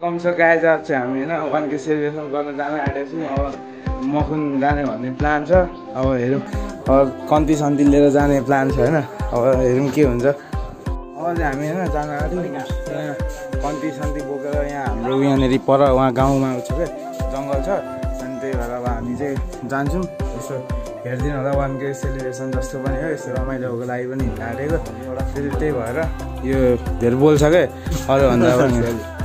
कम छ गाइज आज चाहिँ हामी होइन 1K सेलिब्रेसन गर्न जान आँटेको छौँ। अब मखुन जाने भन्ने प्लान छ। अब हेरौँ अब कन्ती सन्ती लिएर जाने प्लान छ होइन। अब हेरौँ के हुन्छ। अब चाहिँ हामी होइन जान आँट्यौँ यहाँ कन्ती सन्ती बोकेर। यहाँ हाम्रो यहाँनिर पर उहाँ गाउँमा छ क्या जङ्गल छ। अनि त्यही भएर अब हामी चाहिँ जान्छौँ। यसो हेरिदिनु होला 1K सेलिब्रेसन जस्तो पनि हो। यसो रमाइलोको लागि पनि हिँड्न आँटेको। त्यही भएर यो धेरै बोल्छ क्या अरूभन्दा पनि।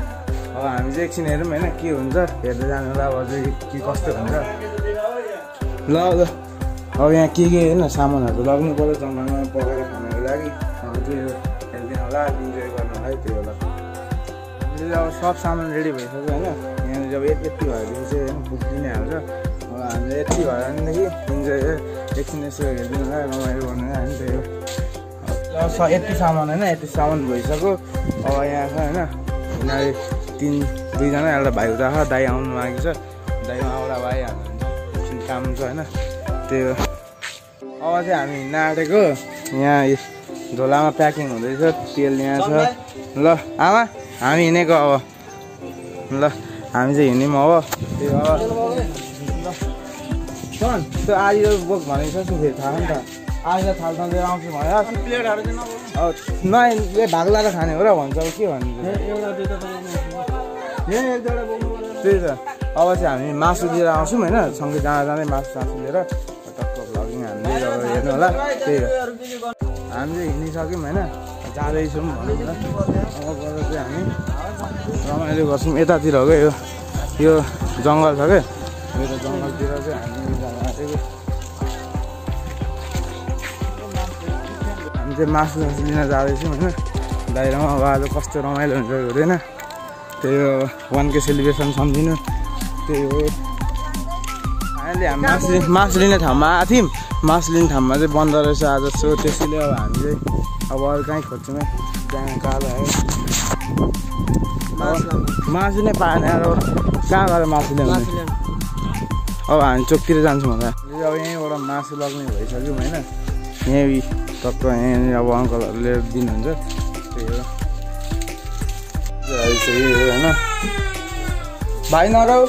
अब हामी चाहिँ एकछिन हेरौँ होइन के हुन्छ। हेर्दै जानु होला अब चाहिँ के कस्तो हुन्छ। ल अब यहाँ के होइन सामानहरू लग्नु पर्यो जङ्गलमा पकाएर खानको लागि। अब त्यो हेरिदिनु होला इन्जोय गर्नुलाई। त्यही होला अब सब सामान रेडी भइसक्यो होइन। यहाँनिर अब यति भएदेखि चाहिँ होइन पुगिनै हाल्छ। अब हामीले यति भयो भनेदेखि इन्जोय एकछिन यसो हेरिदिनु होला रमाइलो गर्नु होइन। त्यही हो यति सामान होइन यति सामान भइसक्यो। अब यहाँ छ होइन यिनीहरू दुईजना एउटा भाइ उता छ दाइ आउनु आएको छ। दाइमा एउटा भाइ हाम्रो एकछिन काम छ होइन। त्यही हो अब चाहिँ हामी हिँड्न आँटेको। यहाँ झोलामा प्याकिङ हुँदैछ तेल यहाँ छ। ल आमा हामी हिँडेको अब। ल हामी चाहिँ हिँड्यौँ अब। त्यही हो ल त्यो आधी बोक भनेको छ फेरि थाहा नि त। आधी थाल्दा लिएर आउँछु भयो प्लेटहरू चाहिँ नयाँ भाग लाएर खाने हो र भन्छ। अब के भन्नु त्यही त। अब चाहिँ हामी मासु लिएर आउँछौँ होइन। सँगै जाँदै मासु लिएर टक्क भ्लगिङ हामीले अब हेर्नु होला। त्यही हो हामी चाहिँ हिँडिसक्यौँ होइन जाँदैछौँ भनौँ न। अब गएर चाहिँ हामी रमाइलो गर्छौँ। यतातिर हो क्या यो जङ्गल छ क्या। यो त जङ्गलतिर चाहिँ हामी जान आँटेको। हामी चाहिँ मासु लिन जाँदैछौँ होइन। बाहिरमा अब आज कस्तो रमाइलो हुन्छ हुँदैन। त्यही हो 1K सेलिब्रेसन सम्झिनु। त्यही हो अहिले हामी मासु लिने ठाउँमा आएको थियौँ। मासु लिने ठाउँमा चाहिँ बन्द रहेछ आज। सो त्यसैले अब हामी चाहिँ अब अरू कहीँ खोज्छौँ है। त्यहाँ कालो आयो मासु नै पाएन अब कहाँ गएर मासु ल्याउने। अब हामी चोकतिर जान्छौँ होला। अब यहीँबाट मासु लग्ने भइसक्यौँ होइन। यहीँ टक्क यहाँनिर अब अङ्कलहरू लिएर दिनुहुन्छ। त्यही हो होइन भाइ नरौ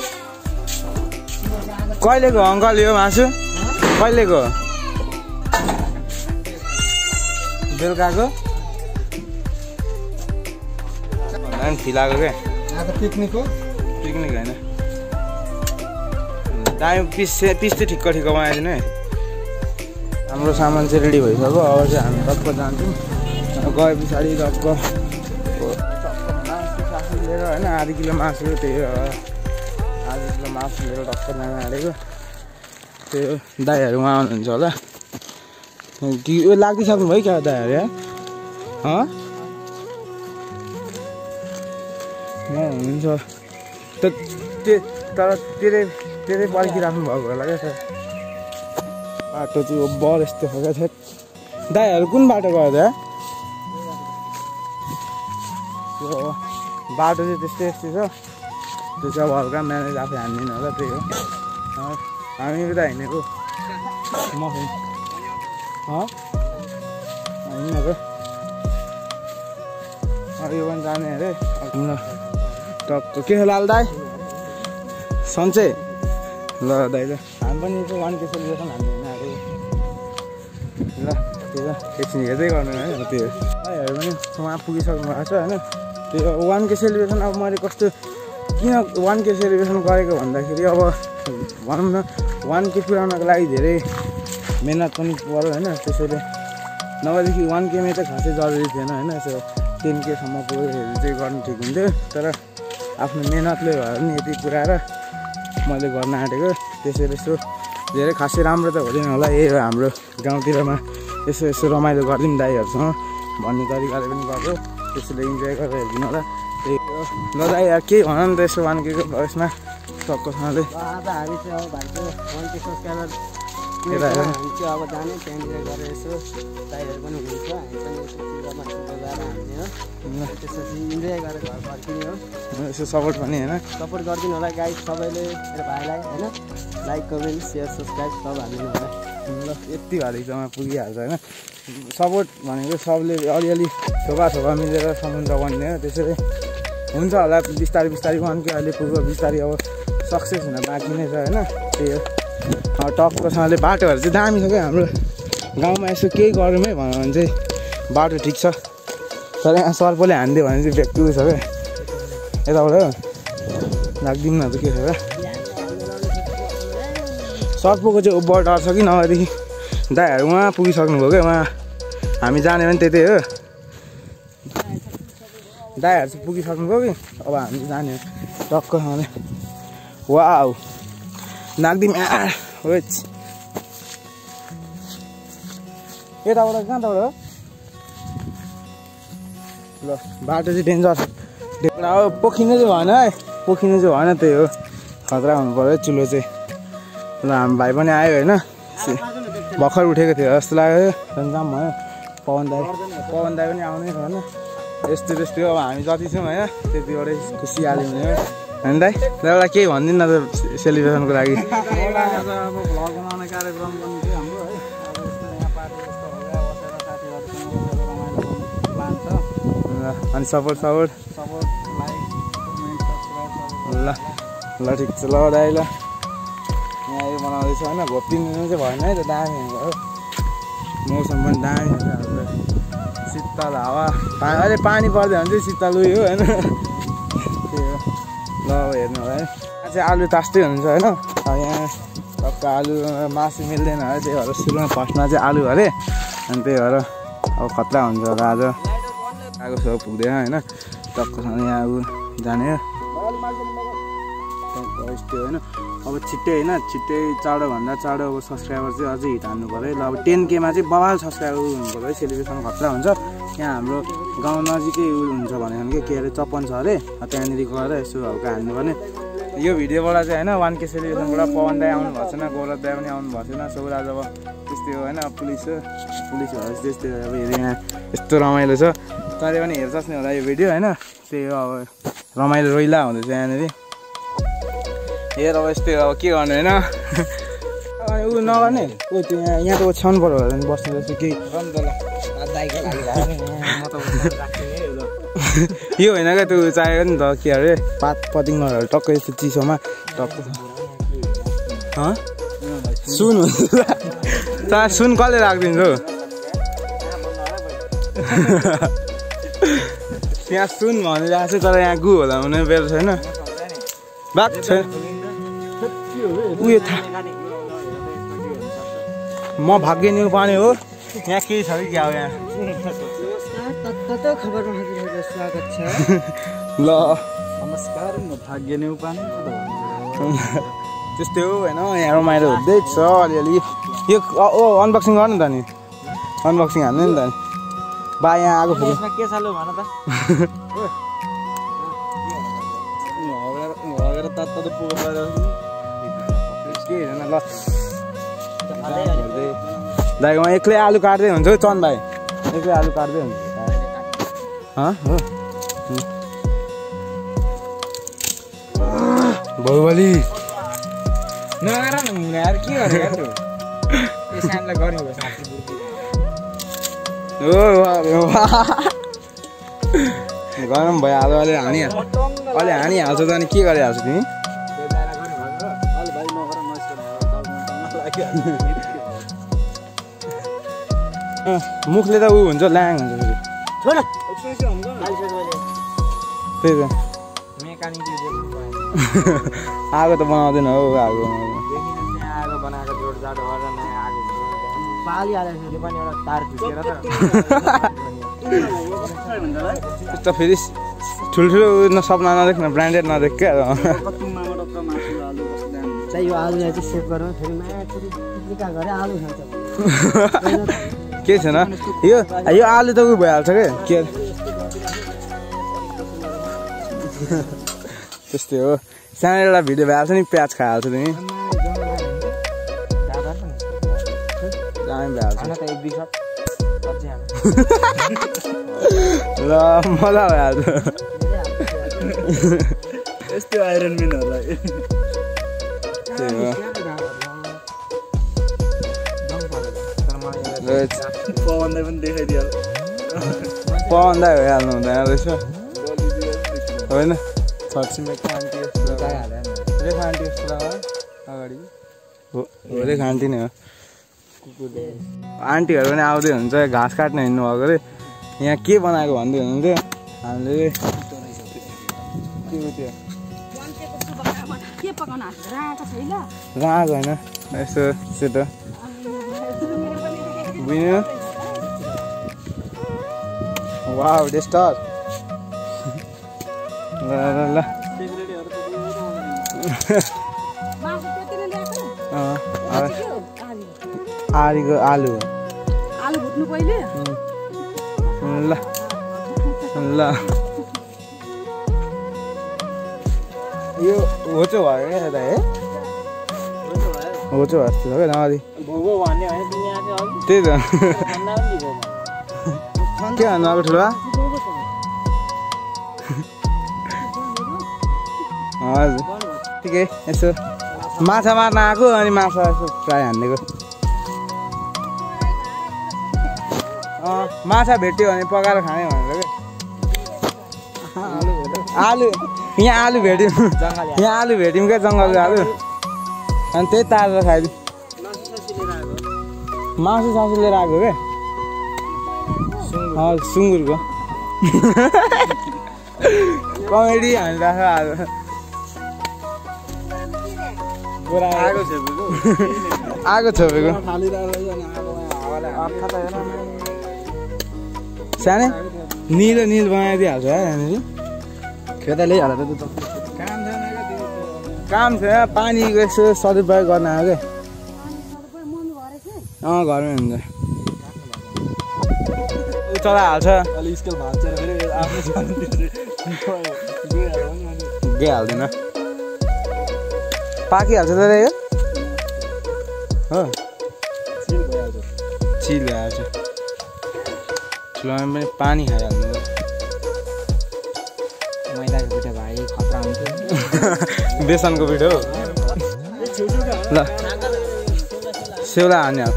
कहिलेको अङ्कल यो मासु कहिलेको बेलुकाको भन्दा पनि फिलाएको क्या पिकनिक होइन। दामी पिस चाहिँ ठिक्क बनाइदिनु है। हाम्रो सामान चाहिँ रेडी भइसक्यो। अब चाहिँ हामी टक्क जान्छौँ। गए पछाडि टक्क मासु लिएर होइन आधी किलो मासु। त्यही हो आधी किलो मासु लिएर टक्क जान आँटेको। त्यो दाइहरू उहाँ आउनुहुन्छ होला। यो लाग्दिसक्नु भयो क्या दाइहरू यहाँ हुनुहुन्छ तर त्यतै पर्खिराख्नु भएको होला क्या सर। बाटो चाहिँ बर यस्तो छ क्या छ। दाइहरू कुन बाटो गयो त त्यो बाटो चाहिँ त्यस्तै छ। त्यो चाहिँ अब हल्का म्यानेज आफै हान्दिनँ होला। त्यही हो हामी उता हिँडेको मखुन हिँडेको यो पनि जाने अरे टक्क के हो लाल दाइ सन्चै। ल दाइ ल हामी पनि 1K सेलिब्रेसन हामी हिँड्न आएको। ल त्यही हो एकछिन हेर्दै गर्नु है। त्यो दाइहरू पनि उहाँ पुगिसक्नु भएको छ होइन। त्यो 1K सेलिब्रेसन अब मैले कस्तो किन 1K सेलिब्रेसन गरेको भन्दाखेरि अब भनौँ न 1K पुऱ्याउनको लागि धेरै मिहिनेत पनि पऱ्यो होइन। त्यसैले नभएदेखि 1K मै त खासै जरुरी थिएन होइन। यसो 10Kसम्म पुगेर चाहिँ गर्नु ठिक हुन्थ्यो। तर आफ्नो मिहिनेतले भएर पनि यति पुऱ्याएर मैले गर्न आँटेको। त्यसैले यसो धेरै खासै राम्रो त हुँदैन होला। यही हो हाम्रो गाउँतिरमा यसो रमाइलो गरिदिउँ दाइहरूसँग भन्ने तरिकाले पनि गर्यो। त्यसैले इन्जोय गरेर हेरिदिनु होला। त्यही हो ल दाइ यार केही भन नि त यसो 1Kको यसमा टक्कसँगले। आज हामी चाहिँ अब भाइको 1K सब्सक्राइबर हामी चाहिँ अब जाने त्यहाँनिर गएर यसो दाइहरू पनि हुनुहुन्छ। हामी पनि यसो चिल्लामा गएर हामीले हो त्यसपछि इन्जोय गरेर घर फर्किने हो। यसो सपोर्ट पनि होइन सपोर्ट गरिदिनु होला गाइड सबैले मेरो भाइलाई होइन। लाइक कमेन्ट सेयर सब्सक्राइब सब हालिदिनु होला। ल यति भारीसम्म पुगिहाल्छ होइन। सपोर्ट भनेको सबले अलिअलि थोपा मिलेर समुद्र बन्ने हो। त्यसैले हुन्छ होला बिस्तारै बिस्तारै वानके अहिले पुग्यो बिस्तारै अब सक्सेस हुन बाँकी नै छ होइन त्यही हो टक्कसँगले बाटोहरू चाहिँ दामी छ क्या हाम्रो गाउँमा यसो केही गरौँ है भन्यो भने चाहिँ बाटो ठिक छ तर यहाँ सर्पले हानिदियो भने चाहिँ व्यक्ति छ क्या यताबाट लाग्दिउँ न त के छ क्या सर्पको चाहिँ उब्बर डर छ कि नभएदेखि दाइहरू उहाँ पुगिसक्नुभयो क्या उहाँ हामी जाने पनि त्यतै हो दाइहरू चाहिँ पुगिसक्नुभयो कि अब हामी जाने टक्कसँगले वाउ नाग्दिम वेच यताबाट कहाँबाट हो ल बाटो चाहिँ डेन्जर अब पोखिनु चाहिँ भएन है पोखिनु चाहिँ भएन त्यही हो खतरा हुनु पऱ्यो चुलो चाहिँ ल हाम्रो भाइ पनि आयो होइन भर्खर उठेको थियो जस्तो लाग्यो जाम भयो पवन दाई पनि आउनै छैन यस्तो त्यस्तै अब हामी जति छौँ होइन त्यतिबाटै खुसी हाल्यो भने होइन दाइ एउटा केही भनिदिनु न त सेलिब्रेसनको लागि अब भ्लग बनाउने कार्यक्रम पनि थियो हाम्रो है अब यस्तो यहाँ पार्टी जस्तो होला बसेर साथीहरूसँग रमाइलो प्लान छ अनि सपोर्ट लाइक कमेन्ट सब्सक्राइब ल ल ठिक छ ल दाइ ल यहाँ यो बनाउँदैछ होइन घोप्टिनु चाहिँ भएन है त दामी भयो मौसम पनि दामी छ हाम्रो शीतल हावा अहिले पानी पर्दैन भने चाहिँ शीतल उयो होइन त्यही हो ल हेर्नु होला है यहाँ चाहिँ आलु तास्तै हुन्छ होइन अब यहाँ टक्क आलु मासु मिल्दैन है त्यही भएर सुरुमा फर्स्टमा चाहिँ आलु अरे अनि त्यही भएर अब खतरा हुन्छ होला आज आगो सो पुग्दैन होइन टक्कसँग यहाँ अब जाने यस्तो होइन अब छिट्टै होइन छिट्टै चाँडोभन्दा चाँडो अब सब्सक्राइबर चाहिँ अझै हिट हान्नु पऱ्यो ल अब 10K मा चाहिँ बवाल सब्सक्राइबर हुनु पऱ्यो है सेलिब्रेसन खतरा हुन्छ यहाँ हाम्रो गाउँ नजिकै हुन्छ भनेको के अरे चप्पन छ अरे त्यहाँनिर गएर यसो हल्का हान्नु पर्ने यो भिडियोबाट चाहिँ होइन 1K सेलिब्रेसनबाट पवन दाई आउनु भएको छैन गौरव दाई पनि आउनु भएको छैन सौराज अब त्यस्तै हो होइन पुलिस भएपछि त्यस्तै अब हेरेँ यहाँ यस्तो रमाइलो छ तैँले पनि हेर्छस् नि होला यो भिडियो होइन त्यही हो अब रमाइलो रोइला हुँदैछ यहाँनिर हेर अब यस्तै अब के गर्नु होइन अनि ऊ नगर्ने ऊ त्यो यहाँ त ओछ्याउनु पऱ्यो होला नि बस्नु जस्तो केही यो होइन क्या त्यो चाहिएको नि त के अरे पात पतिङ्गरहरू टक्कै यस्तो चिसोमा टक्क सुन हुन्छ त सुन कसले राखिदिन्छ हौ यहाँ सुन भनिरहेको छ तर यहाँ गु होला भने बेर छैन बात छैन उयो म भाग्य न्यु पानी हो यहाँ केही छ कि क्या हो यहाँ स्वागत छ ल नमस्कार म भाग्य न्यु पानी त्यस्तै हो होइन यहाँ रमाइलो हुँदैछ अलिअलि यो अनबक्सिङ गर्नु त नि अनबक्सिङ हान्नु नि त नि बा यहाँ आगो फुल्यो के छ लु भन त दाइकोमा एक्लै आलु काट्दै हुन्छ हौ चन भाइ एक्लै आलु काट्दै हुन्छ हो बाहुबली नगर न यार के गरेको यो सानलाई गर्नु भयो गरम भइहाल्यो अहिले हानिहाल्छ त अनि के गरिहाल्छ तिमी मुखले त ऊ हुन्छ ल्याङ हुन्छ त्यही त आगो त बनाउँदैन हौ आगो बनाएको जोडजाड गरेर नयाँ आगो पालिहालेको पनि एउटा तार खिचेर त्यस्तो फेरि ठुल्ठुलो सपना नदेख्न ब्रान्डेड नदेख क्या चाहिँ यो आलुलाई चाहिँ सेभ गरौँ फेरि मायाचुरी गरे आलु खान्छ केही छैन यो आलु त उयो भइहाल्छ के त्यस्तै हो सानो एउटा भिडियो भइहाल्छ नि प्याज खाइहाल्छ तिमी दामी भइहाल्छ ल मजा भइहाल्छ यस्तो आइरन म्यानहरूलाई पवन दाइ भइहाल्नु हुँदैन रहेछ होइन छरछिमेकको आन्टी रेखा आन्टी जस्तो अगाडि हो रेखा आन्टी नै हो आन्टीहरू पनि आउँदै हुन्छ घाँस काट्न हिँड्नु भएको अरे यहाँ के बनाएको भन्दै हुनुहुन्थ्यो हामीले राको होइन यस्तो सेतो बुझ्नु वाउ डेस्टर ल ल आलु आलु भुट्नु पहिले ल ल यो होचो भयो क्या दाइ है होचो जस्तो छ क्या नदी त्यही त के भन्नु अब ठुलो हजुर ठिकै यसो माछा मार्न आएको अनि माछा यसो फ्राई हानिदिएको माछा भेट्यो भने पकाएर खाने भनेर क्या आलु यहाँ आलु भेट्यौँ यहाँ आलु भेट्यौँ क्या जङ्गलको आलु अनि त्यही तारेर खाइदिउँ मासु सासु लिएर आएको क्या सुँगुरको कमेडी हानिरहेको आगो छोपेको सानो निलो निल बनाइदिइहाल्छ है यहाँनिर खेता ल्याइहाल्छ त काम छैन पानीको यसो सदुपयोग गर्न आएको क्या घरमै हुन्छ चलाइहाल्छ गइहाल्दैन पाकिहाल्छ तर यो हो चिल भइहाल्छ ठुलोमा पनि पानी खाइहाल्नु मैदाको पिठो भाइ खतरा हुन्थ्यो बेसनको पिठो ल सेउला हानिहाल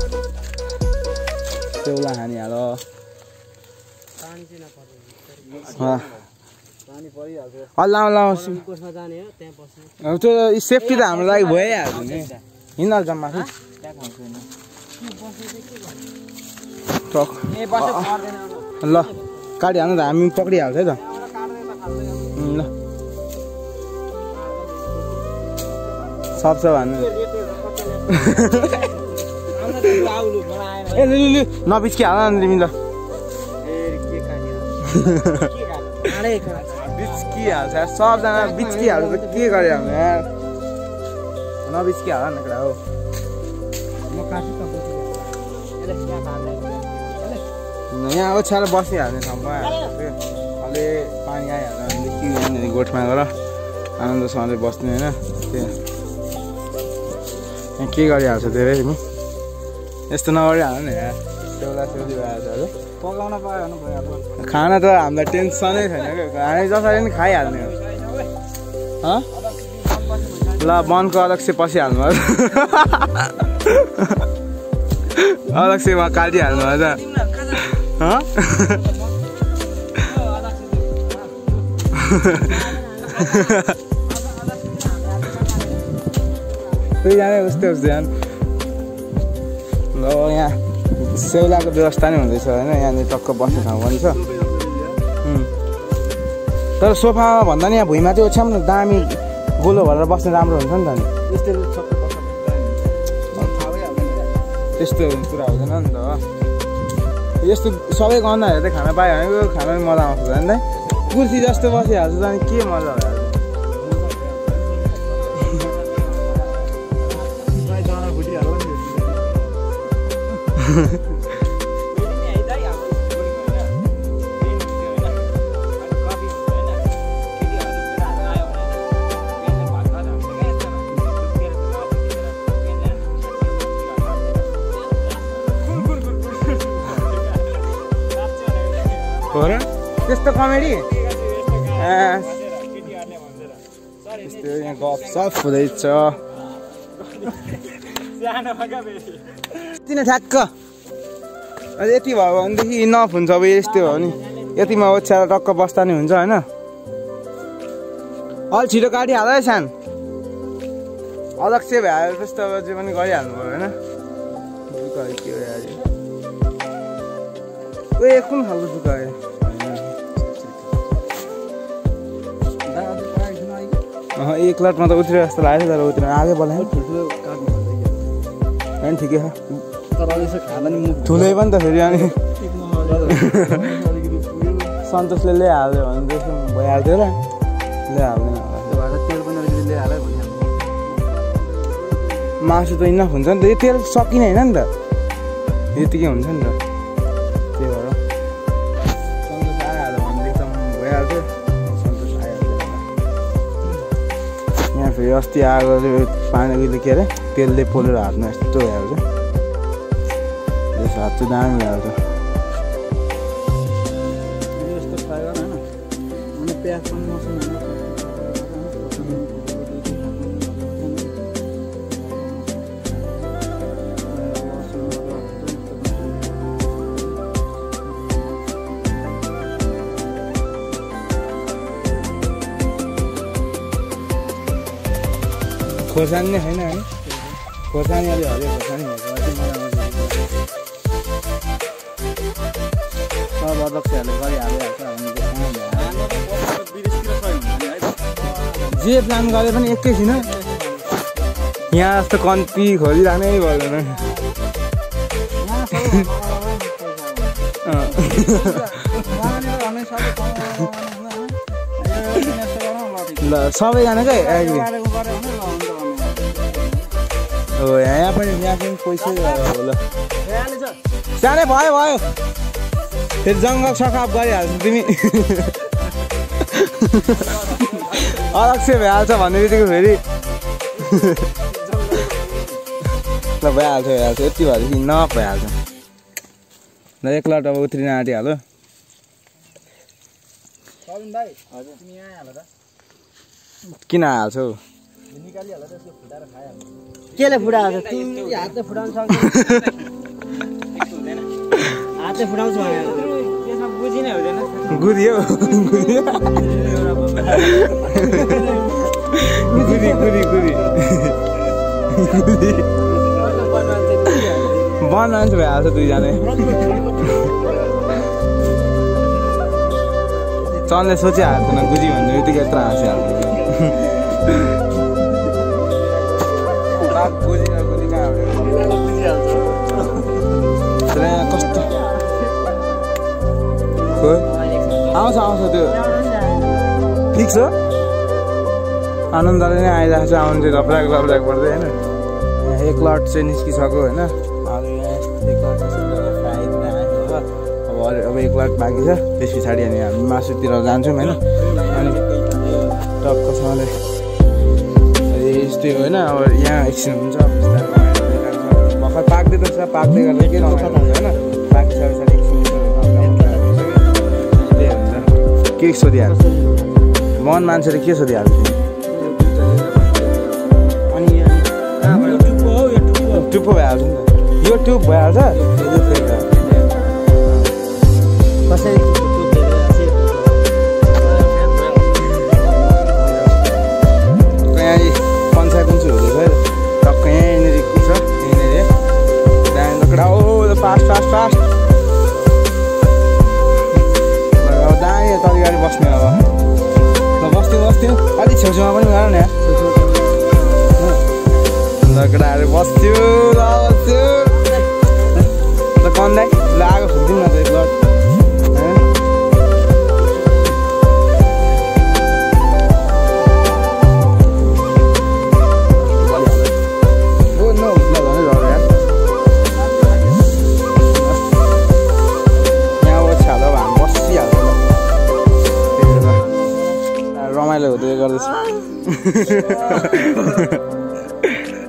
सेउला हानिहाल त्यो सेफ्टी त हाम्रो लागि भइहाल्छ नि हिँड्हाल्छ माथि ल काटिहाल्नु त हामी पक्रिहाल्छ है त ल सक्छ भन्नु ए लु लु नबिच्किहाल न तिमी ल बिच्किहाल्छ सबजना बिच्किहाल्छ त के गरिहाल्नु यार नबिच्किहाल न कुरा हो यहाँ ओछ्याएर बसिहाल्ने ठाउँमा अलि पानी आइहाल्छ भने के गर्ने गोठमा गएर आनन्दसँगले बस्ने होइन त्यहाँ के गरिहाल्छ धेरै तिमी यस्तो नगरिहाल्नु नि यार सेउला सेउली भइहाल्छ अरे पकाउन पायो भने भइहाल्छ खाना त हामीलाई टेन्सनै छैन क्या हामी जसरी पनि खाइहाल्ने हो ल वनको अलग्गै पसिहाल्नु अलग्गैमा काटिहाल्नु अझ दुईजना उस्तै उस्तै ल यहाँ सेउलाको व्यवस्था नै हुँदैछ होइन यहाँनिर टक्क बस्ने ठाउँ पनि छ तर सोफामा भन्दा नि यहाँ भुइँमा चाहिँ ओछ्याउँ न दामी गोलो भएर बस्ने राम्रो हुन्छ नि त त्यस्तो कुरा हुँदैन नि त यस्तो सबै गन्धाहरू चाहिँ खाना पायो भने खाना पनि मजा आउँछ होइन त कुर्सी जस्तो बसिहाल्छ त अनि के मजा भइहाल्छ हो र त्यस्तो कमेडी त्यस्तो यहाँ गफसफ हुँदैछ यति नै ठ्याक्क यति भयो भनेदेखि इनफ हुन्छ अब यस्तै हो नि यतिमा ओछ्याएर टक्क बस्दा नि हुन्छ होइन अलि छिटो काटिहाल है सान अलग चाहिँ भ्याएर जस्तो अब जे पनि गरिहाल्नु पर्यो होइन के भइहाल्यो ओ कुन खालको जुका है एक लटमा त उत्रियो जस्तो लाग्यो तर उत्रियो आगे बोलायो होइन ठिकै छ ठुलै पनि त फेरि अनि सन्तोषले ल्याइहाल्यो भने त्यसो भइहाल्थ्यो र ल्याइहाल्दैन मासु त इनफ हुन्छ नि त यो तेल सकिने होइन नि त यतिकै हुन्छ नि त त्यही भएर सन्तोष आइहाल्यो भनेदेखि त भइहाल्थ्यो सन्तोष आइहाल्यो यहाँ फेरि अस्ति आएको पानीले के अरे तेलले पोलेर हातमा यस्तो भइहाल्छ हात चाहिँ दामी भइहाल्छ खोर्सानी नै छैन है खोर्सानी अलि हरियो खोर्सानी सब अध्यक्षहरूले गरिहालिहाल्छ जे प्लान गरे पनि एकैछिन यहाँ जस्तो कन्ती खोजिराख्नै पर्दैन ल सबैजनाकै हो यहाँ पनि पैसै ल सानै भयो भयो फेरि जङ्गल सखाप गरिहाल्छ तिमी अलग चाहिँ भइहाल्छ भन्ने बित्तिकै फेरि ल भइहाल्छ यति भएदेखि नक भइहाल्छ ल एक लट अब उत्रिन आँटिहाल्यो किन हाल्छौ केले फुटाउँछ हातले फुटाउनु सक्छ हातले फुटाउँछ बुझिनै हुँदैन गुदियो बनान्छ भइहाल्छ दुईजना चनले सोचिहाल्दैन गुजी भन्ने बित्तिकै यत्रो हाँसिहाल्छ कस्तो आउँछ त्यो फिक्स हो आनन्दले नै आइरहेको छ आउनु चाहिँ लप्राक पर्दै होइन एक लट चाहिँ निस्किसक्यो होइन अब एक लट बाँकी छ त्यस पछाडि हामी मासुतिर जान्छौँ होइन अनि टक्कसँगले यस्तै होइन अब यहाँ एकछिन हुन्छ भर्खर पाक्दै त छ पाक्दै गर्दा के रमाइलो हुन्छ होइन पाकिसके पछाडि एकछिन त्यही हुन्छ के सोधिहाल्छ मन मान्छेले के सोधिहाल्छ टुप्पो भइहाल्छ नि त यो ट्युब भइहाल्छ कसै पञ्चायत पनि हुँदैछ टक्क यहीँनिर छ यहीँनिर दामी फास्ट अब दामी तल गाडी बस्ने अब बस्थ्यो अलिक छेउछेउमा पनि गर न केटाहरू बस्थ्यो ल कन्दाइ ल आगो फुक्दिउँ न त एक लट रमाइलो हुँदै गर्दैछ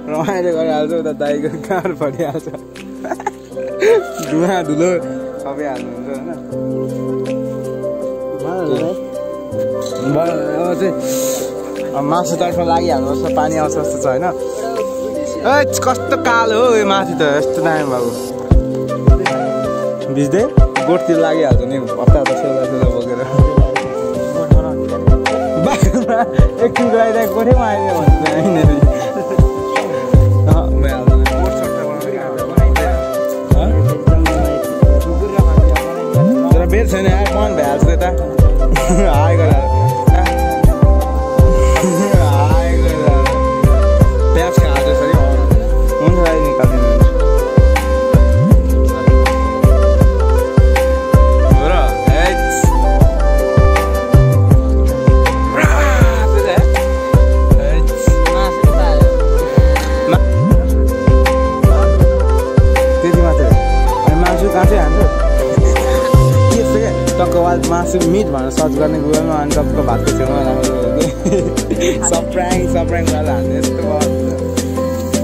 रमाइलो गरिहाल्छ उता दाइको गाड फटिहाल्छ धुवा धुलो सबै हाल्नुहुन्छ होइन अब चाहिँ मासुतर्फ लागिहाल्नुपर्छ पानी आउँछ जस्तो छ होइन कस्तो कालो हो यो माथि त यस्तो दामी भएको भिज्दै गोठतिर लागिहाल्छ नि हप्ता सेला बोकेर एकछिन गएर कोठेमा आइदियो भन्छ यिनीहरू तर बेर छैन यार मन भइहाल्छ त्यता आएको प्याज खाएको सरी हुन्छ निकालिदिनु मासु मिट भनेर सर्च गर्ने गुगलमा अनि टक्क भातको छेउमा राखेको सप्राङ गरेर हाल्ने यस्तो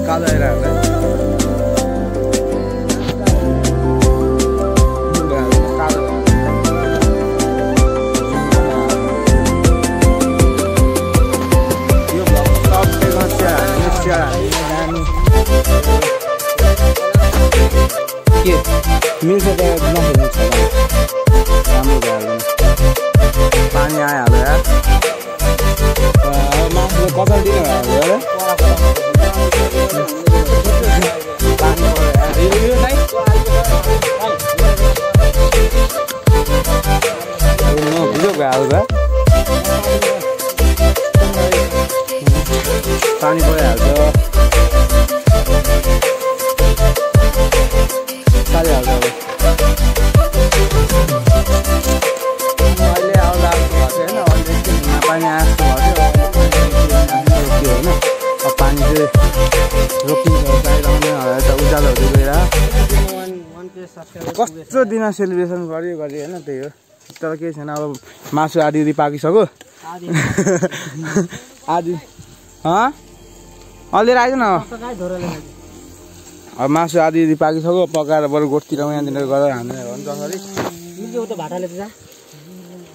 कालो आइरहेको के मिल्छ त नखेल्नु छ राम्रो भयो पानी आइहाल्यो यार मासुले कचल दिनु भयो भिडियो भइहाल्छ पानी परिहाल्छ सारिहाल्छ अब अहिले आउला होइन अहिले पानी आएको होइन अब पानी चाहिँ रोकिन्छ लगाउने त उज्यालो हुँदै गएर कस्तो दिन सेलिब्रेसन गऱ्यो होइन त्यही हो तर केही छैन अब मासु आधी पाकिसक्यो आधी अलि आइज न अब मासु आधी पाकिसक्यो पकाएर बरु गोठतिर यहाँतिर गरेर हान्ने हो नि त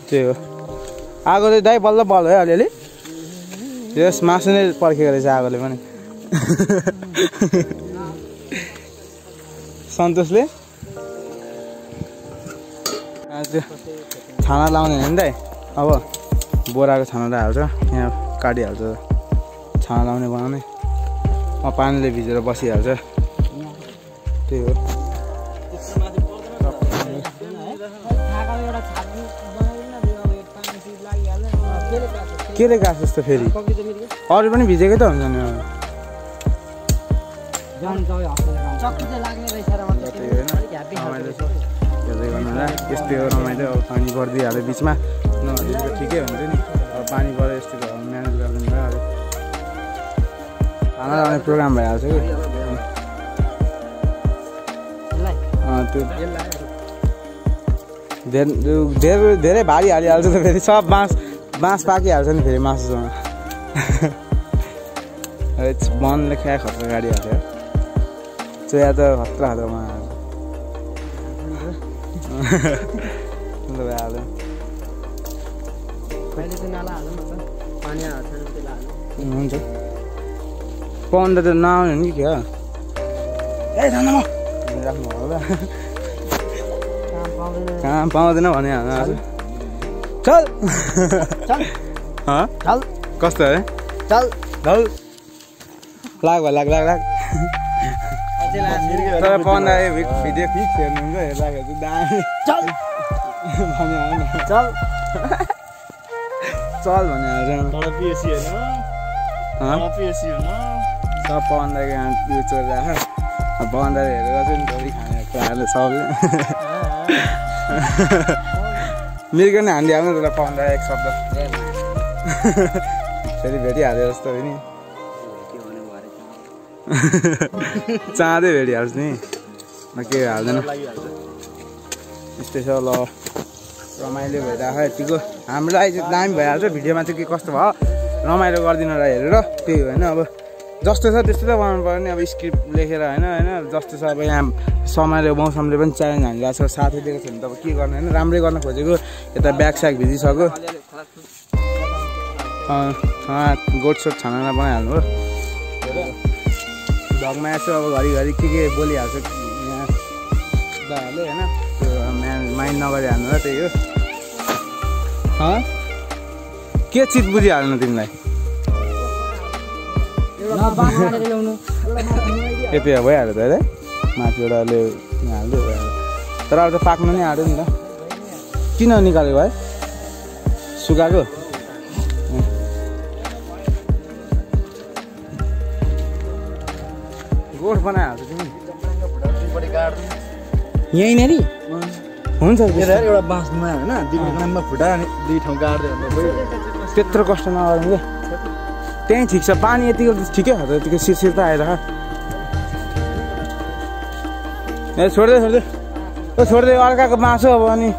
त्यही हो आगो चाहिँ दाइ बल्ल बल्ल है अलिअलि यस मासु नै पर्खेको रहेछ आगोले पनि सन्तोषले त्यो छाना लाउने होइन दाइ अब बोराको छाना हाल्छ यहाँ काटिहाल्छ छाना लाउने बनाउने पानीले भिजेर बसिहाल्छ त्यही हो केले गाछ जस्तो फेरि अरू पनि भिजेकै त हुन्छ नि यस्तै हो रमाइलो अब पानी परिदिइहाल्यो बिचमा नभए ठिकै हुन्छ नि अब पानी पऱ्यो यस्तो म्यानेज गरिदिनु भयो अलिक खाना लाउने प्रोग्राम भइहाल्छ कि त्यो धेरै भारी हालिहाल्छ त फेरि सब बाँस पाकिहाल्छ नि फेरि मासुसँग बनले क्या खतरा गाडी हाल्छ चोया त खतरा खतरामा भइहाल्यो हुन्छ पन्ध्र त नआउने हो नि के हो ए जानु म राख्नु होला काम पाउँदैन भने चल चल कस्तो है चल चल लाग लाग लाग लाग तर पन्ध्र भिडियो फिक्स हेर्नुहुन्छ हेर्दाखेरि दामी चल चल चल भने सब पन्ध्रको यहाँ यो चोरेर पन्ध्र हेरेर चाहिँ डोरी खाने कुराहरूले सबले मिर्ग नै हान्दी आउनु त्यसलाई पन्ध्र एक शब्द फेरि भेटिहाल्यो जस्तो हो नि चाँडै भेटिहाल्छ नि के हाल्दैन यस्तै छ ल रमाइलो भइरहेको यतिको हामीलाई चाहिँ दामी भइहाल्छ भिडियोमा चाहिँ के कस्तो भयो रमाइलो गरिदिनु हेरेर त्यही होइन अब जस्तो छ त्यस्तो त बनाउनु पर्यो नि अब स्क्रिप्ट लेखेर होइन जस्तो छ अब यहाँ समयले मौसमले पनि च्यालेन्ज हानिरहेको छ साथै दिएको छ भने त अब के गर्ने होइन राम्रै गर्न खोजेको यता ब्याग स्याग भिजिसक्यो गोठ सोट छाना बनाइहाल्नु हो भगमा यसो अब घरिघरि के बोलिहाल्छ यहाँ दाहरूले होइन त्यो माइन्ड नगरिहाल्नु र त्यही हो के चित बुझिहाल्नु तिमीलाई यति भइहाल्यो त अरे माथिबाट हाल्दै भइहाल्यो तर अब त पाक्नु नै आँट्यो नि त किन निकालेको भाइ सुकाएको गोठ बनाइहाल्छ तिमी यहीँनिर हुन्छ एउटा बाँसमा होइन दिनमा फुटा अनि 2 ठाउँ गाड्दै त्यत्रो कष्ट नगर्नु क्या त्यहीँ ठिक छ पानी यतिको ठिकै हो त यतिको सिरसिर त आएर ए छोड्दै अर्काको मासु अब अनि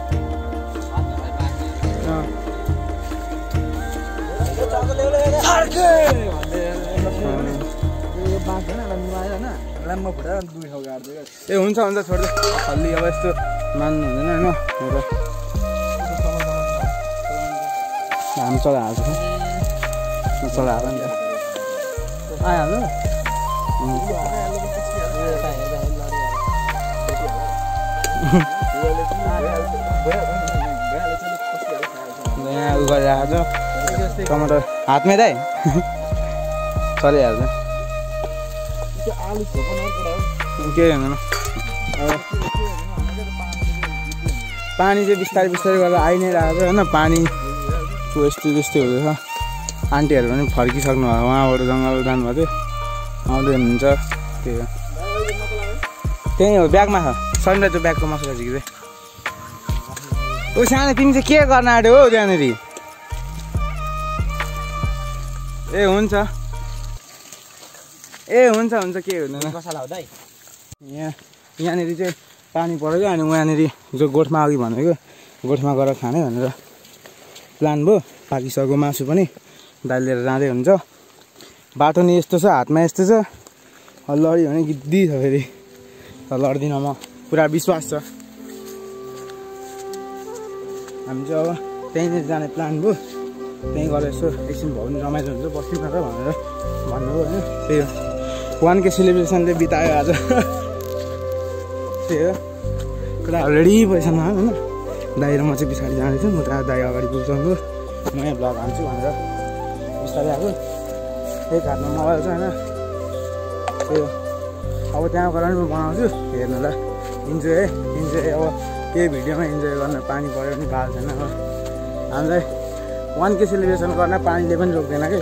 ए हुन्छ छोड्दै हल्ली अब यस्तो मान्नु हुँदैन होइन हामी चलाइहाल्छ चलाएर नि आइहाल्नु यहाँ उ गरिरहेको छ टमाटर हातमै दाइ चलिहाल्छ केही हुँदैन पानी चाहिँ बिस्तारै गरेर आइ नै रहेको छ होइन पानीको यस्तै हुँदैछ आन्टीहरू पनि फर्किसक्नु भयो उहाँबाट जङ्गल जानुभएको थियो आउँदै हुनुहुन्छ त्यही हो ब्यागमा छ सनराइजको ब्यागको मसला झिक्दै ओ सानो तिमी चाहिँ के गर्न आँट्यो हो त्यहाँनिर ए हुन्छ के हुँदैन मसला हो दाइ यहाँनिर चाहिँ पानी परेको अनि उहाँनिर जो गोठमा अघि भनेको गोठमा गएर खाने भनेर प्लान भयो पाकिसकेको मासु पनि दाइ लिएर जाँदै हुन्छ बाटो नि यस्तो छ हातमा यस्तो छ लड्यो भने गिद्दी छ फेरि लड्दिनँ म पुरा विश्वास छ हामी चाहिँ अब त्यहीँनिर जाने प्लान भयो त्यहीँ गएर यसो एकछिन भयो भने रमाइलो हुन्छ बस्नु न र भनेर भन्नुभयो होइन त्यही हो 1K सेलिब्रेसनले बितायो आज त्यही हो पुरा रेडी भइसक्नु होइन दाइ र म चाहिँ पछाडि जाँदैछु म त दाइ अगाडि पुग्छु म यहाँ भ्लग हाल्छु भनेर बिस्तारै आएको त्यही घाटमा मोबाइल छ होइन त्यही हो अब त्यहाँ गएर पनि म बनाउँछु हेर्नु ल इन्जोय अब केही भिडियोमा इन्जोय गर्न पानी पऱ्यो भने बाल छैन अब हामीलाई 1K सेलिब्रेसन गर्न पानीले पनि रोक्दैन कि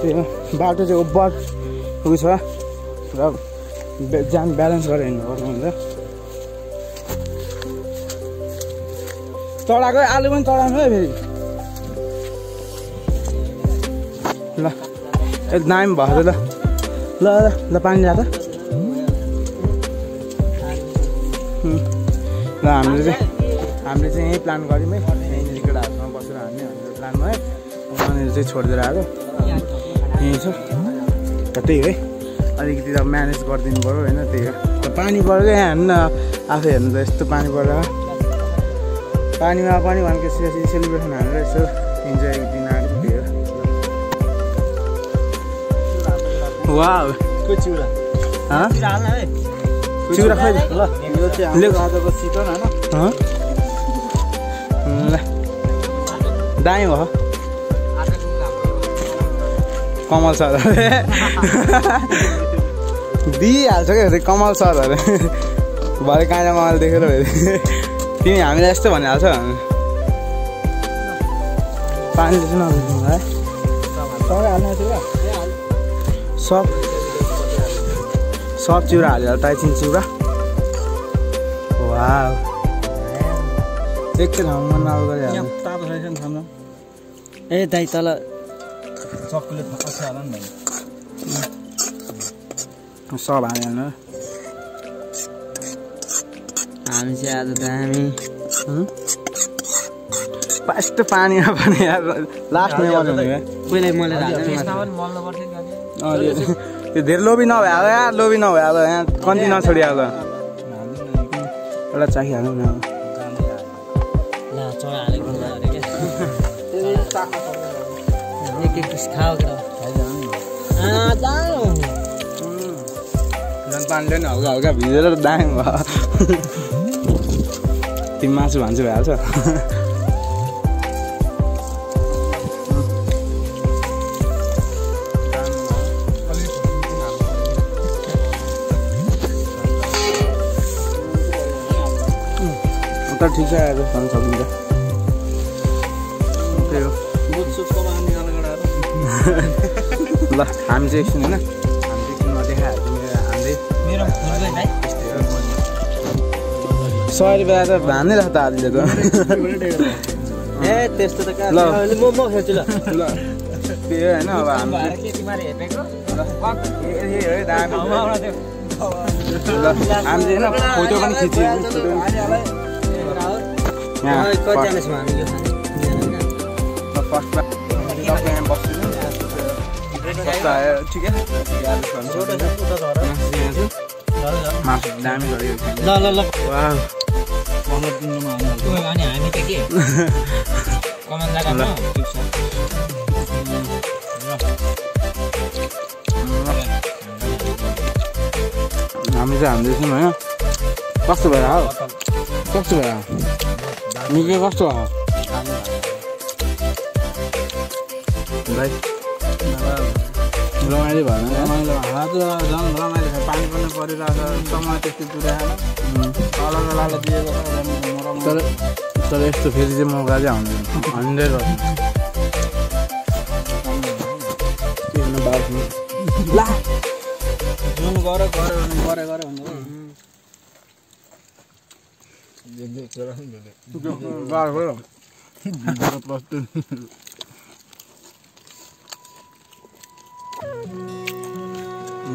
त्यही हो बाटो चाहिँ ओभर उयो छ र जान ब्यालेन्स गरेर हिँड्नुपर्ने हुन्छ चढाएको आलु पनि चढाउनु है फेरि ल दामी भएको ल ल ल पानी ल्या त ल हामीले चाहिँ यहीँ प्लान गऱ्यौँ है यहीँनिर केटाहरूसँग बसेर हान्ने भनेर प्लानमा है उहाँनिर चाहिँ छोडिदिएर आएको यहीँ छ त त्यही है अलिकति त म्यानेज गरिदिनु पऱ्यो होइन त्यही हो पानी परेको यहाँ हेर्नु न आफै हेर्नु त यस्तो पानी परेर पानीमा पनि 1K सेलिब्रेसन हालेर यसो इन्जोय दिन आएको त्यही हो वाउ चिउरा चिउरा खै ल यो चाहिँ आजको चिकन होइन ल दामी भयो कमल सर दिइहाल्छ क्या कमल सर अरे भरे काँडा कमल देखेर तिमी हामीलाई यस्तो भनिहाल्छ पानी चाहिँ नदिनु है सब चिउरा हालेर टाइचिन चिउरा वा एकछिन ठाउँमा नल गरिहाल्नु तातो रहेछ नि ठाउँमा ए दाइ तल चक्कुले थप्छ होला नि भाइ सब हालिहाल्नु हामी चाहिँ आज दामी यस्तो पानीमा पनि यार लास्टमा मजा हुने पहिले मैले त्यो धेरै लोभी नभइहाल्यो यार लोभी नभइहाल्यो यहाँ कन्ती नछोडिहाल्यो एउटा चाहिहाल्नु न झन् पानीले नि हल्का हल्का भिजेर दामी भयो तिमी मासु भान्छु भइहाल्छ तर ठिक छ आज खान सकिन्छ त्यही हो ल हामी चाहिँ एकछिन होइन हामी चाहिँ एकछिनमा देखाइहाल्छु हाल्दै मेरो भाइ 100 रुपियाँ त भान्दै रहेछ त आजले त ए त्यस्तो त ल म खेल्छु ल त्यही होइन अब हामी तिमीले हेपेको दामी ल हामी चाहिँ होइन फोटो पनि खिच्यौँ यहाँ कतिजना छौँ हामी यो फर्स्टमा यहाँ बस्छु ठिकै मासु दामी गरेको ल ल ल वाह अनि हामी त के कमान लगाउनु हामी चाहिँ हान्दैछौँ होइन कस्तो भएर हो कस्तो भएर निकै कस्तो भयो भाइ रमाइलो भएन रमाइलो हावा त झन् रमाइलो छ पानी पनि परिरहेको छ समय त्यस्तै पुऱ्याएन अलग अलग दिएको तर यस्तो फेरि चाहिँ मौका चाहिँ आउँदैन 100% ला जुन गरे भन्नु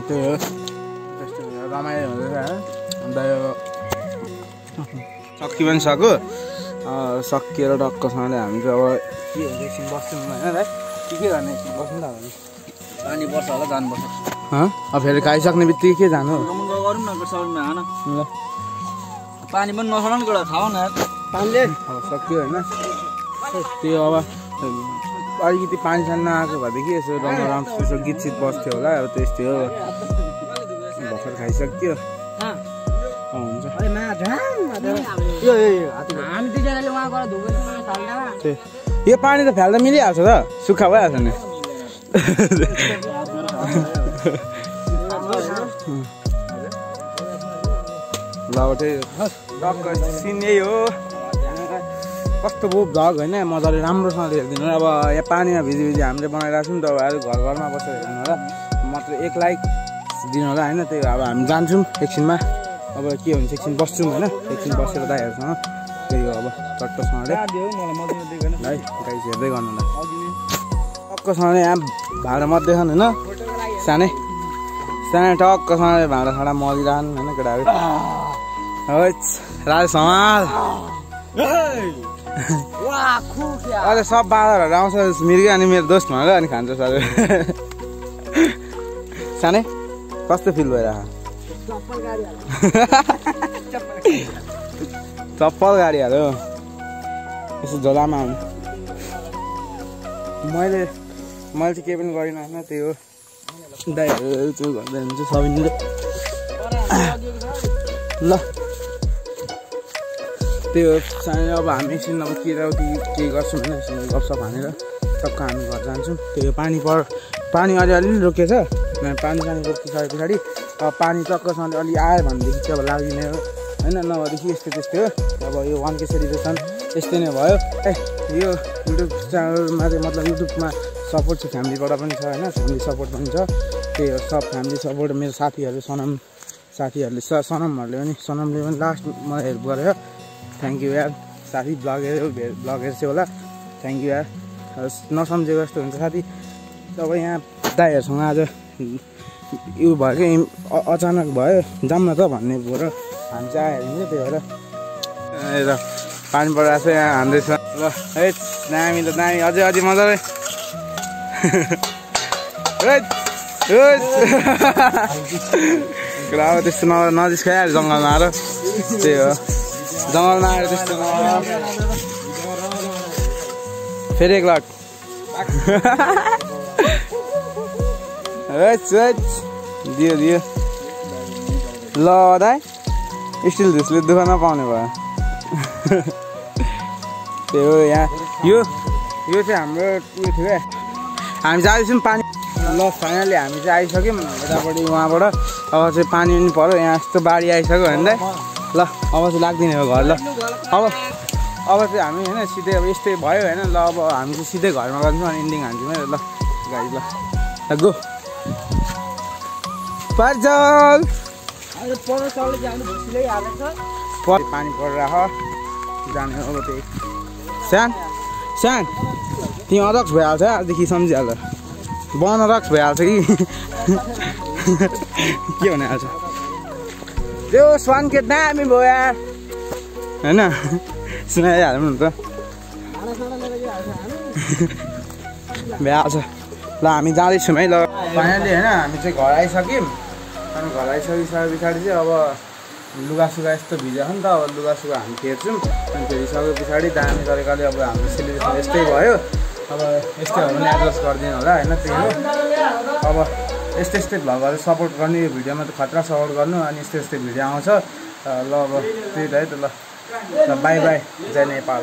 त्यही हो त्यस्तो रमाइलो हुँदैछ अन्त यो सकि पनि सक्यो सकिएर डक्कसँगले हामी चाहिँ अब के हुन्छ एकछिन बस्छौँ होइन भाइ के गर्ने एकछिन बस्नु त हामी पानी पर्छ होला जानुपर्छ अब फेरि खाइसक्ने बित्तिकै के जानु गरौँ न सबैमा हान ल पानी पनि नखाउनु एउटा खाऊ न पानीले अब सक्यो होइन त्यो अब अलिकति पानी सानी नआएको भएदेखि यसो रमाउँ यसो गीतसित बस्थ्यो होला अब त्यस्तै हो भर्खर खाइसक्यो हुन्छ यो पानी त फ्याल्दा मिलिहाल्छ त सुक्खा भइहाल्छ नि ल टक्क सिन यही हो कस्तो भयो भ्लग होइन मजाले राम्रोसँगले हेरिदिनु अब यहाँ पानीमा भिजी हामीले बनाइरहेको छौँ नि तपाईँहरू घर घरमा बसेर हेर्नु होला मात्र 1 लाइक दिनु होला होइन त्यही अब हामी जान्छौँ एकछिनमा अब के हुन्छ एकछिन बस्छौँ होइन एकछिन बसेर दाइहरूसँग त्यही हो अब चट्टसँगले है गाइस हेर्दै गर्नु होला टक्कसँगले यहाँ भाँडा मत देखाउनु होइन सानै टक्कसँगले भाँडा साँडा मलिरहनु होइन केटाहरू राज समाल अहिले सब बाँदरहरू आउँछ मिर्गे अनि मेरो दोस्त भनेर अनि खान्छ सर सानै कस्तो फिल भइरहेको चप्पल गाडीहरू यसो झोलामा आउनु मैले चाहिँ केही पनि गरिनँ होइन त्यही हो दाइहरू चाहिँ गर्दै हुन्छ सबैले ल त्यही हो सानो अब हामी एकछिन अब के गर्छौँ होइन एकछिन गफसफ हानेर टक्क हामी घर जान्छौँ त्यही हो पानी अलिअलि रोकेछ पानी रोकिसके पछाडि अब पानी टक्कसँगले अलि आयो भनेदेखि चाहिँ अब लाग्दिने हो होइन नभएदेखि त्यस्तै हो अब यो 1K सेलिब्रेसन यस्तै नै भयो यो युट्युब च्यानलमा चाहिँ मतलब युट्युबमा सपोर्ट चाहिँ फ्यामिलीबाट पनि छ होइन फ्यामिली सपोर्ट पनि छ त्यही हो सब फ्यामिली सपोर्ट मेरो साथीहरूले सनमहरूले पनि लास्ट मलाई हेल्प गरेर थ्याङ्क यू यार साथी ब्लगर चाहिँ होला थ्याङ्क यू यार नसम्झेको जस्तो हुन्छ साथी अब यहाँ दाइहरूसँग आज यो भयो कि अचानक भयो जाऊँ न त भन्ने भएर हामी चाहिँ आइहाल्यौँ त्यही भएर र पानी परेर चाहिँ यहाँ हान्दैछ ल है दामी त दामी अझै मजाले अब त्यस्तो नजिस्काइहाल्यो जङ्गलमा आएर त्यही हो जङ्गलमा आएर त्यस्तो फेरि 1 लाख दियो ल दाइ स्टिल झुसले दुःख नपाउने भयो त्यही हो यहाँ यो चाहिँ हाम्रो उयो थियो क्या हामी जाँदैछौँ पानी ल फाइनली हामी चाहिँ आइसक्यौँ यतापट्टि उहाँबाट अब चाहिँ पानी पनि पऱ्यो यहाँ यस्तो बाढी आइसक्यो भने ल अब चाहिँ लाग्दिने हो घर ल अब चाहिँ हामी होइन सिधै अब यस्तै भयो होइन ल अब हामी चाहिँ सिधै घरमा गर्छौँ अनि इन्डिङ हान्छौँ है ल गाडी ल गो पार्जल पानी परिरह जाने अब त्यही सानो तिमी अध्यक्ष भइहाल्छ आजदेखि सम्झिहाल्छ बन अध्यक्ष भइहाल्छ कि के हुने हाल्छ त्यो स्वान के दामी भयो यार होइन सुनाइहाल्नु नि त भइहाल्छ ल हामी जाँदैछौँ है ल फाइनली होइन हामी चाहिँ घर आइसक्यौँ अनि घर आइसकिसके पछाडि चाहिँ अब लुगासुगा यस्तो भिजाएको नि त अब लुगासुगा हामी फेर्छौँ अनि फेरिसके पछाडि दामी तरिकाले अब हाम्रो सेलिब्रेसन यस्तै भयो अब यस्तै हो भने एडजस्ट गरिदिनु होला होइन त्यही हो अब यस्तै भ्लगहरू सपोर्ट गर्ने यो भिडियोमा त खतरा सपोर्ट गर्नु अनि यस्तै भिडियो आउँछ ल अब त्यही त है त ल बाई बाई जय नेपाल।